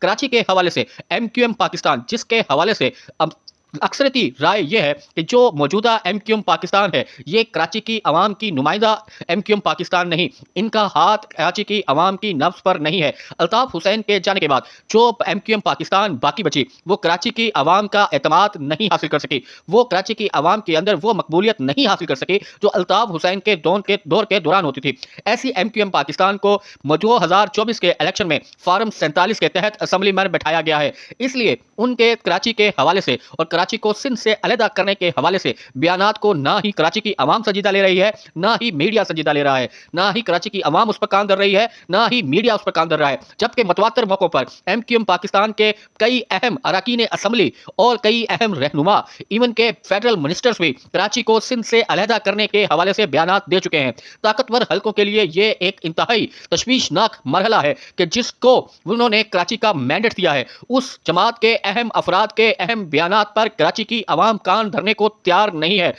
कराची के हवाले से एमक्यूएम पाकिस्तान, जिसके हवाले से अब अक्सरती राय ये है कि जो मौजूदा एमक्यूएम पाकिस्तान है, ये कराची की आवाम की नुमाइंदा एमक्यूएम पाकिस्तान नहीं, इनका हाथ कराची की आवाम की नब्ज पर नहीं है। अल्ताफ हुसैन के जाने के बाद जो एमक्यूएम पाकिस्तान बाकी बची, वो कराची की आवाम का एतमाद नहीं हासिल कर सकी, वो कराची की आवाम के अंदर वो मकबूलियत नहीं हासिल कर सकी जो अल्ताफ हुसैन के दौर के दौरान होती थी। ऐसी एमक्यूएम पाकिस्तान को 2024 के इलेक्शन में फार्म 47 के तहत असम्बली में बैठाया गया है। इसलिए उनके कराची के हवाले से और कराची को सिंध से अलहदा करने के हवाले से बयानात को ना ही कराची की आवाम संजीदा ले रही है, ना ही मीडिया संजीदा ले रहा है, ना ही कराची की आवाम उस पर कान धर रही है, ना ही मीडिया उस पर कान धर रहा है। जबकि मुतवातर मौकों पर एमक्यूएम पाकिस्तान के कई अहम अरकान असम्बली और कई अहम रहनुमा, इवन के फेडरल मिनिस्टर्स भी कराची को सिंध से अलहदा करने के हवाले से बयानात दे चुके हैं। ताकतवर हल्कों के लिए ये एक इंतहाई तशवीशनाक मरहला है कि जिसको उन्होंने कराची का मैंडेट दिया है, उस जमात के अहम अफराद के अहम बयानात पर कराची की आवाम कान धरने को तैयार नहीं है।